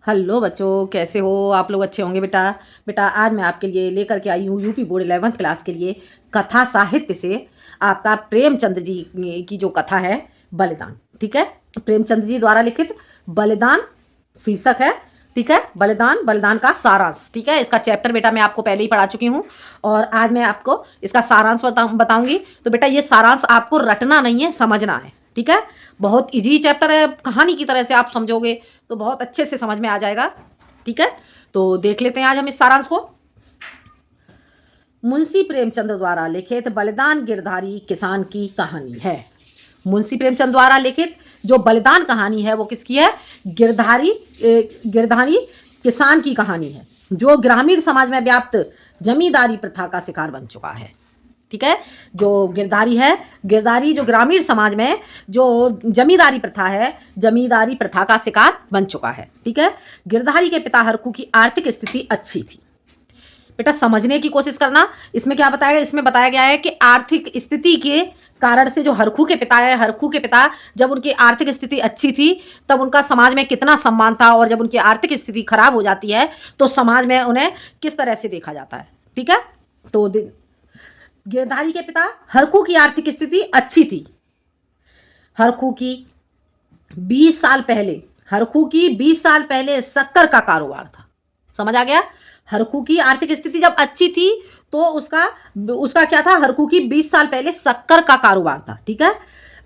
Hello बच्चों, कैसे हो आप लोग? अच्छे होंगे बेटा। बेटा आज मैं आपके लिए लेकर के आई हूँ यूपी बोर्ड 11th क्लास के लिए कथा साहित्य से आपका प्रेमचंद जी की जो कथा है बलिदान। ठीक है, प्रेमचंद जी द्वारा लिखित बलिदान शीर्षक है। ठीक है, बलिदान, बलिदान का सारांश। ठीक है, इसका चैप्टर बेटा मैं आपको पहले ही पढ़ा चुकी हूँ और आज मैं आपको इसका सारांश बताऊंगी। तो बेटा ये सारांश आपको रटना नहीं है, समझना है। ठीक है, बहुत इजी चैप्टर है, कहानी की तरह से आप समझोगे तो बहुत अच्छे से समझ में आ जाएगा। ठीक है, तो देख लेते हैं आज हम इस सारांश को। मुंशी प्रेमचंद द्वारा लिखित बलिदान गिरधारी किसान की कहानी है। मुंशी प्रेमचंद द्वारा लिखित जो बलिदान कहानी है वो किसकी है? गिरधारी किसान की कहानी है, जो ग्रामीण समाज में व्याप्त जमींदारी प्रथा का शिकार बन चुका है। ठीक है, जो गिरधारी है, गिरधारी जो ग्रामीण समाज में जो जमींदारी प्रथा है, जमींदारी प्रथा का शिकार बन चुका है। ठीक है, गिरधारी के पिता हरकू की आर्थिक स्थिति अच्छी थी। बेटा समझने की कोशिश करना, इसमें क्या बताया गया? इसमें बताया गया है कि आर्थिक स्थिति के कारण से जो हरखू के पिता है, हरखू के पिता जब उनकी आर्थिक स्थिति अच्छी थी तब उनका समाज में कितना सम्मान था, और जब उनकी आर्थिक स्थिति खराब हो जाती है तो समाज में उन्हें किस तरह से देखा जाता है। ठीक है, तो गिरधारी के पिता हरखू की आर्थिक स्थिति अच्छी थी। हरखू की 20 साल पहले, हरखू की 20 साल पहले शक्कर का कारोबार था। समझ आ गया? हरखू की आर्थिक स्थिति जब अच्छी थी तो उसका क्या था? हरखू की 20 साल पहले शक्कर का कारोबार था। ठीक है,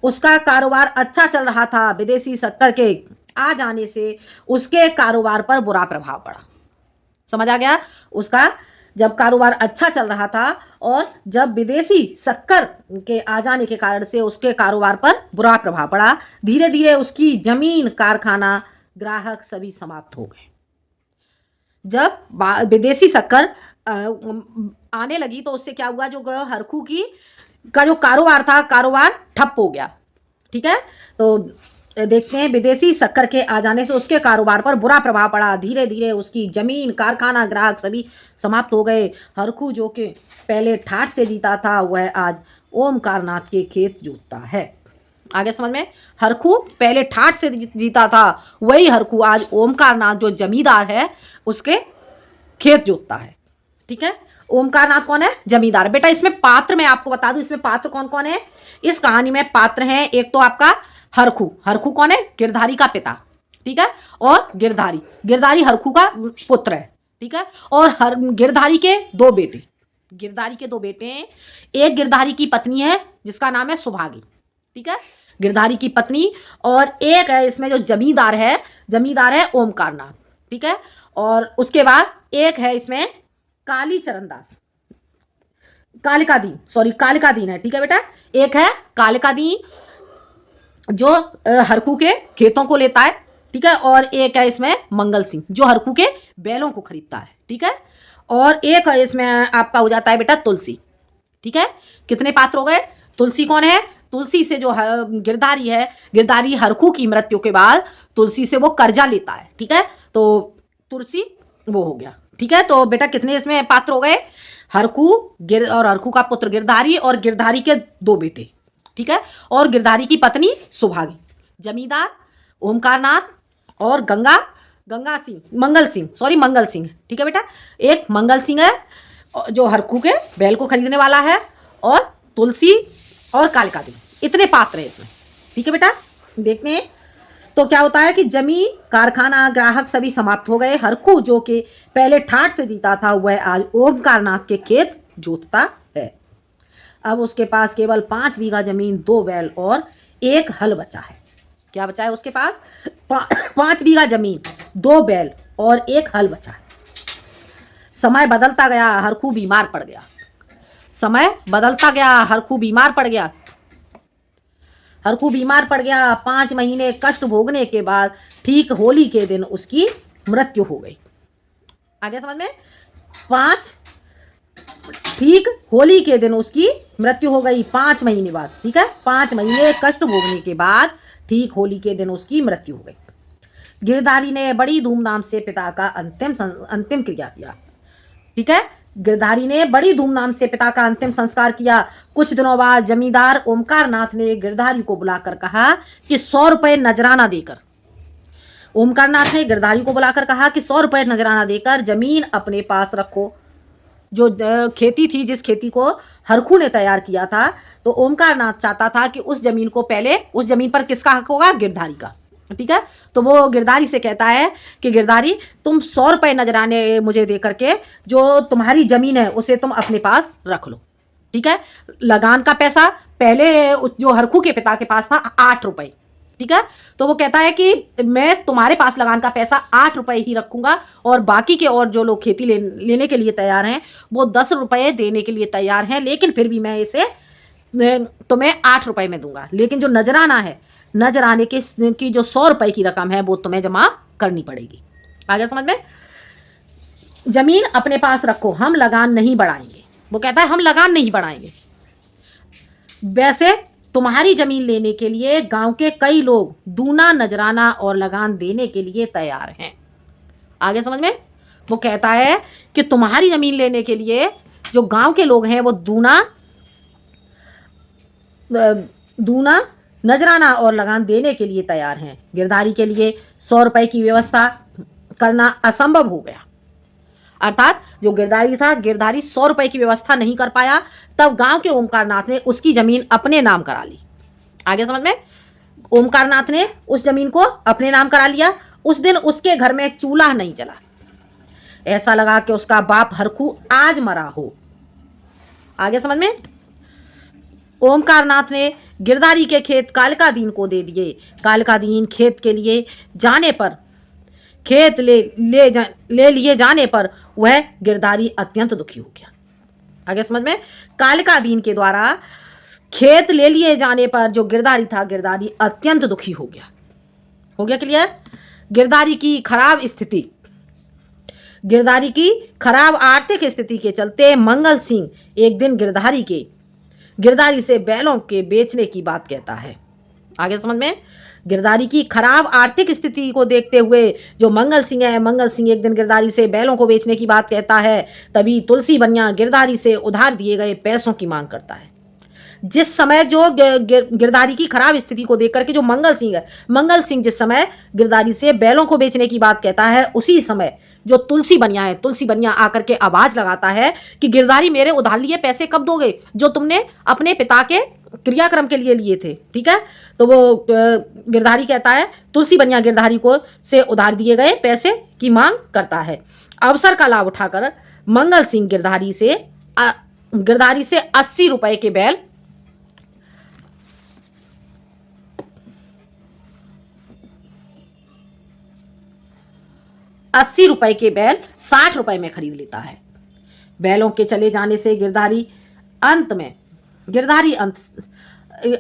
उसका कारोबार अच्छा चल रहा था। विदेशी शक्कर के आ जाने से उसके कारोबार पर बुरा प्रभाव पड़ा। समझ आ गया? उसका जब कारोबार अच्छा चल रहा था और जब विदेशी शक्कर के आ जाने के कारण से उसके कारोबार पर बुरा प्रभाव पड़ा, धीरे धीरे उसकी जमीन, कारखाना, ग्राहक सभी समाप्त हो गए। जब विदेशी शक्कर आने लगी तो उससे क्या हुआ? जो हरखू की का जो कारोबार था, कारोबार ठप हो गया। ठीक है, तो देखते हैं विदेशी शक्कर के आ जाने से उसके कारोबार पर बुरा प्रभाव पड़ा। धीरे धीरे उसकी जमीन, कारखाना, ग्राहक सभी समाप्त हो गए। हरखू जो कि पहले ठाठ से जीता था वह आज ओमकारनाथ के खेत जोतता है। आगे समझ में? हरखू पहले ठाठ से जीता था, वही हरखू आज ओमकारनाथ जो जमींदार है उसके खेत जोतता है। ठीक है, ओमकारनाथ कौन है? जमींदार। बेटा इसमें पात्र मैं आपको बता दूं, इसमें पात्र कौन कौन है इस कहानी में? पात्र हैं एक तो आपका हरखू। हरखू कौन है? गिरधारी का पिता। ठीक है, और गिरधारी हरखू का पुत्र है। ठीक है, और गिरधारी के दो बेटे, गिरधारी के दो बेटे हैं। एक गिरधारी की पत्नी है जिसका नाम है सुभागी। ठीक है, गिरधारी की पत्नी, और एक है इसमें जो जमींदार है ओमकारनाथ। ठीक है, और उसके बाद एक है इसमें कालीचरण दास, कालिकादीन है। ठीक है बेटा, एक है कालिकादीन जो हरखू के खेतों को लेता है। ठीक है, और एक है इसमें मंगल सिंह जो हरखू के बैलों को खरीदता है। ठीक है, और एक है इसमें आपका हो जाता है बेटा तुलसी। ठीक है, कितने पात्र हो गए? तुलसी कौन है? तुलसी से जो गिरधारी है, गिरधारी हरखू की मृत्यु के बाद तुलसी से वो कर्जा लेता है। ठीक है, तो तुलसी वो हो गया। ठीक है, तो बेटा कितने इसमें पात्र हो गए? हरखू और हरखू का पुत्र गिरधारी और गिरधारी के दो बेटे। ठीक है, और गिरधारी की पत्नी सुभागी, जमींदार ओमकारनाथ, और मंगल सिंह। ठीक है बेटा, एक मंगल सिंह है जो हरखू के बैल को खरीदने वाला है, और तुलसी और कालिकादीन, इतने पात्र हैं इसमें। ठीक है बेटा, देखते हैं तो क्या होता है कि जमीन, कारखाना, ग्राहक सभी समाप्त हो गए। हरखू जो कि पहले ठाठ से जीता था वह आज ओमकारनाथ के खेत जोतता है। अब उसके पास केवल 5 बीघा जमीन, 2 बैल और 1 हल बचा है। क्या बचा है उसके पास? 5 बीघा जमीन, 2 बैल और 1 हल बचा है। समय बदलता गया, हरखू बीमार पड़ गया। समय बदलता गया, हरखू बीमार पड़ गया। 5 महीने कष्ट भोगने के बाद ठीक होली के दिन उसकी मृत्यु हो गई। आगे समझ में? ठीक होली के दिन उसकी मृत्यु हो गई 5 महीने बाद। ठीक है, 5 महीने कष्ट भोगने के बाद ठीक होली के दिन उसकी मृत्यु हो गई। गिरधारी ने बड़ी धूमधाम से पिता का अंतिम क्रिया किया। ठीक है, गिरधारी ने बड़ी धूमधाम से पिता का अंतिम संस्कार किया। कुछ दिनों बाद जमींदार ओमकारनाथ ने गिरधारी को बुलाकर कहा कि 100 रुपए नजराना देकर ओमकारनाथ ने गिरधारी को बुलाकर कहा कि 100 रुपये नजराना देकर जमीन अपने पास रखो। जो खेती थी, जिस खेती को हरखू ने तैयार किया था, तो ओमकारनाथ चाहता था कि उस जमीन को पहले, उस जमीन पर किसका हक होगा? गिरधारी का। ठीक है, तो वो गिरधारी से कहता है कि गिरधारी, तुम 100 रुपये नजराने मुझे दे करके जो तुम्हारी जमीन है उसे तुम अपने पास रख लो। ठीक है, लगान का पैसा पहले जो हरखू के पिता के पास था 8 रुपये। ठीक है, तो वो कहता है कि मैं तुम्हारे पास लगान का पैसा 8 रुपये ही रखूंगा और बाकी के और जो लोग खेती लेने के लिए तैयार हैं वो 10 रुपये देने के लिए तैयार हैं, लेकिन फिर भी मैं इसे तुम्हें 8 रुपये में दूंगा। लेकिन जो नजराना है, नजराने की जो 100 रुपये की रकम है वो तुम्हें जमा करनी पड़ेगी। आ गया समझ में? जमीन अपने पास रखो, हम लगान नहीं बढ़ाएंगे। वो कहता है हम लगान नहीं बढ़ाएंगे। वैसे तुम्हारी जमीन लेने के लिए गांव के कई लोग दूना, नजराना और लगान देने के लिए तैयार हैं। आगे समझ में? वो कहता है कि तुम्हारी जमीन लेने के लिए जो गांव के लोग हैं वो दूना, नजराना और लगान देने के लिए तैयार हैं। गिरधारी के लिए 100 रुपये की व्यवस्था करना असंभव हो गया। अर्थात जो गिरधारी था, गिरधारी 100 रुपये की व्यवस्था नहीं कर पाया। तब गांव के ओमकारनाथ ने उसकी जमीन अपने नाम करा ली। आगे समझ में? ओमकारनाथ ने उस जमीन को अपने नाम करा लिया। उस दिन उसके घर में चूल्हा नहीं जला। ऐसा लगा कि उसका बाप हरखू आज मरा हो। आगे समझ में? ओमकारनाथ ने गिरधारी के खेत कालिकादीन को दे दिए। कालिकादीन खेत के लिए जाने पर, खेत ले लिए जाने पर वह गिरधारी अत्यंत दुखी हो गया। आगे समझ में? कालिकादीन के द्वारा खेत ले लिए जाने पर जो गिरधारी था, गिरधारी अत्यंत दुखी हो गया। हो गया क्लियर? गिरधारी की खराब स्थिति, गिरधारी की खराब आर्थिक स्थिति के चलते मंगल सिंह एक दिन गिरधारी से बैलों के बेचने की बात कहता है। आगे समझ में? गिरधारी की खराब आर्थिक स्थिति को देखते हुए जो मंगल सिंह है, मंगल सिंह एक दिन गिरधारी से बैलों को बेचने की बात कहता है। तभी तुलसी बनिया गिरधारी से उधार दिए गए पैसों की मांग करता है। जिस समय जो गिरधारी की खराब स्थिति को देख करके जो मंगल सिंह है, मंगल सिंह जिस समय गिरधारी से बैलों को बेचने की बात कहता है, उसी समय जो तुलसी बनिया है, तुलसी बनिया आकर के आवाज लगाता है कि गिरधारी, मेरे उधार लिए पैसे कब दोगे जो तुमने अपने पिता के क्रियाक्रम के लिए लिए थे। ठीक है, तो वो गिरधारी कहता है, तुलसी बनिया गिरधारी को से उधार दिए गए पैसे की मांग करता है। अवसर का लाभ उठाकर मंगल सिंह गिरधारी से 80 रुपए के बैल 60 रुपए में खरीद लेता है। बैलों के चले जाने से गिरधारी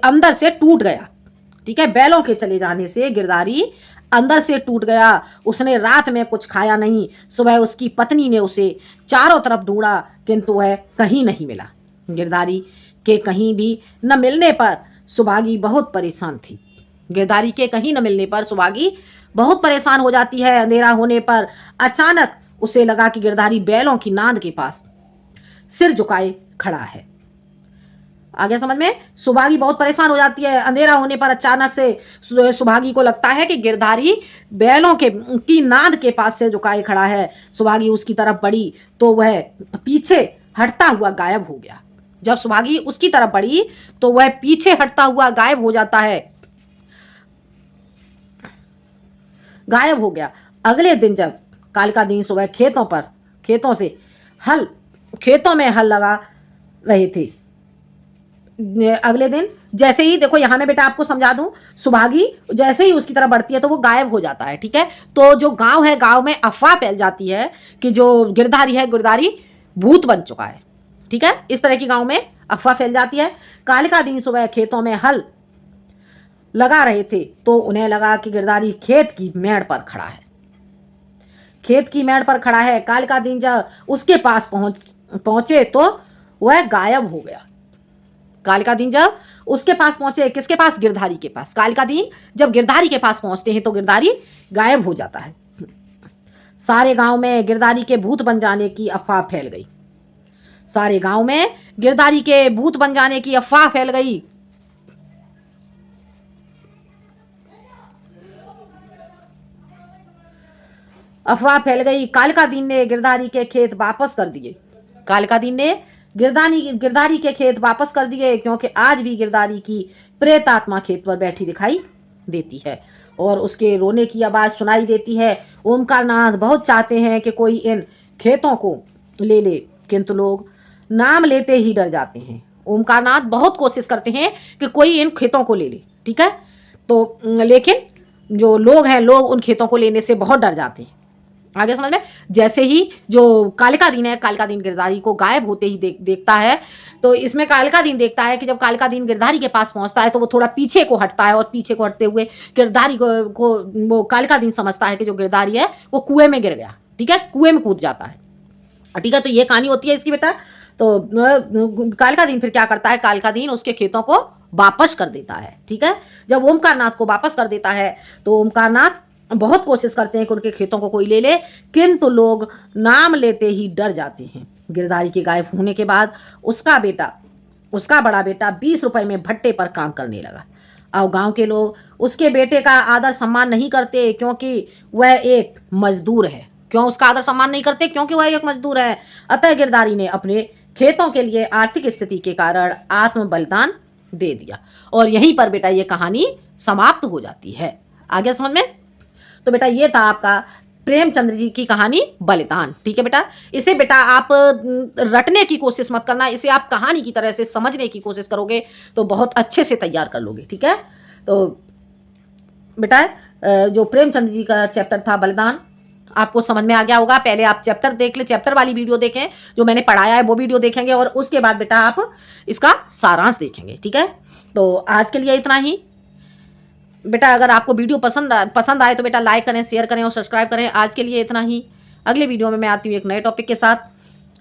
अंदर से टूट गया। ठीक है, बैलों के चले जाने से गिरधारी अंदर से टूट गया। उसने रात में कुछ खाया नहीं। सुबह उसकी पत्नी ने उसे चारों तरफ ढूंढा, किंतु वह कहीं नहीं मिला। गिरधारी के कहीं भी न मिलने पर सुभागी बहुत परेशान थी। गिरधारी के कहीं न मिलने पर सुभागी बहुत परेशान हो जाती है। अंधेरा होने पर अचानक उसे लगा कि गिरधारी बैलों की नांद के पास सिर झुकाए खड़ा है। आगे समझ में? सुभागी बहुत परेशान हो जाती है। अंधेरा होने पर अचानक से सुभागी को लगता है कि गिरधारी बैलों की नांद के पास से झुकाए खड़ा है। सुभागी उसकी तरफ बढ़ी तो वह पीछे हटता हुआ गायब हो गया। जब सुभागी उसकी तरफ बढ़ी तो वह पीछे हटता हुआ गायब हो जाता है, गायब हो गया। अगले दिन जब कालिका दिन सुबह खेतों में हल लगा रहे थे, अगले दिन जैसे ही, देखो यहां मैं बेटा आपको समझा दूं, सुभागी जैसे ही उसकी तरफ बढ़ती है तो वो गायब हो जाता है। ठीक है, तो जो गांव है, गांव में अफवाह फैल जाती है कि जो गिरधारी है, गिरधारी भूत बन चुका है। ठीक है, इस तरह की गांव में अफवाह फैल जाती है। कालिका दिन सुबह खेतों में हल लगा रहे थे तो उन्हें लगा कि गिरधारी खेत की मेड़ पर खड़ा है। खेत की मेड़ पर खड़ा है। कालिका दिन जब उसके पास पहुंचे तो वह गायब हो गया। कालिका दिन जब उसके पास पहुंचे, किसके पास? गिरधारी के पास। कालिका दिन जब गिरधारी के पास पहुंचते हैं तो गिरधारी गायब हो जाता है। सारे गांव में गिरधारी के भूत बन जाने की अफवाह फैल गई। सारे गांव में गिरधारी के भूत बन जाने की अफवाह फैल गई। अफवाह फैल गई, कालिका दीन ने गिरधारी के खेत वापस कर दिए। कालिका दीन ने गिरधारी के खेत वापस कर दिए, क्योंकि आज भी गिरधारी की प्रेत आत्मा खेत पर बैठी दिखाई देती है और उसके रोने की आवाज़ सुनाई देती है। ओमकार नाथ बहुत चाहते हैं कि कोई इन खेतों को ले ले, किंतु लोग नाम लेते ही डर जाते हैं। ओमकार नाथ बहुत कोशिश करते हैं कि कोई इन खेतों को ले ले, ठीक है, तो लेकिन जो लोग हैं, लोग उन खेतों को लेने से बहुत डर जाते हैं। आगे समझ में, जैसे ही जो कालिका दीन है, कालिका दीन गिरधारी को गायब होते ही देखता है, तो इसमें कालिका दीन देखता है कि जब कालिका दीन गिरधारी के पास पहुंचता है तो वो थोड़ा पीछे को हटता है, और पीछे को हटते हुए गिरधारी को वो कालिका दीन समझता है कि जो गिरधारी है वो कुएं में गिर गया, ठीक है, कुएं में कूद जाता है, ठीक है। तो ये कहानी होती है इसकी बेटा। तो कालिका दीन फिर क्या करता है, कालिका दीन उसके खेतों को वापस कर देता है, ठीक है। जब ओमकार नाथ को वापस कर देता है तो ओमकार नाथ बहुत कोशिश करते हैं कि उनके खेतों को कोई ले ले, किंतु लोग नाम लेते ही डर जाते हैं। गिरधारी के गायब होने के बाद उसका बड़ा बेटा 20 रुपए में भट्टे पर काम करने लगा। अब गांव के लोग उसके बेटे का आदर सम्मान नहीं करते, क्योंकि वह एक मजदूर है। क्यों उसका आदर सम्मान नहीं करते? क्योंकि वह एक मजदूर है। अतः गिरधारी ने अपने खेतों के लिए आर्थिक स्थिति के कारण आत्म बलिदान दे दिया, और यहीं पर बेटा ये कहानी समाप्त हो जाती है। आगे समझ में? तो बेटा ये था आपका प्रेमचंद्र जी की कहानी बलिदान, ठीक है बेटा। इसे बेटा आप रटने की कोशिश मत करना, इसे आप कहानी की तरह से समझने की कोशिश करोगे तो बहुत अच्छे से तैयार कर लोगे, ठीक है। तो बेटा जो प्रेमचंद्र जी का चैप्टर था बलिदान, आपको समझ में आ गया होगा। पहले आप चैप्टर देख ले, चैप्टर वाली वीडियो देखें, जो मैंने पढ़ाया है वो वीडियो देखेंगे, और उसके बाद बेटा आप इसका सारांश देखेंगे, ठीक है। तो आज के लिए इतना ही बेटा। अगर आपको वीडियो पसंद आए तो बेटा लाइक करें, शेयर करें और सब्सक्राइब करें। आज के लिए इतना ही। अगले वीडियो में मैं आती हूँ एक नए टॉपिक के साथ,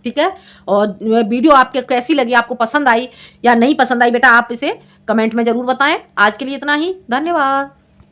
ठीक है। और वीडियो आपके कैसी लगी, आपको पसंद आई या नहीं पसंद आई बेटा, आप इसे कमेंट में ज़रूर बताएं। आज के लिए इतना ही, धन्यवाद।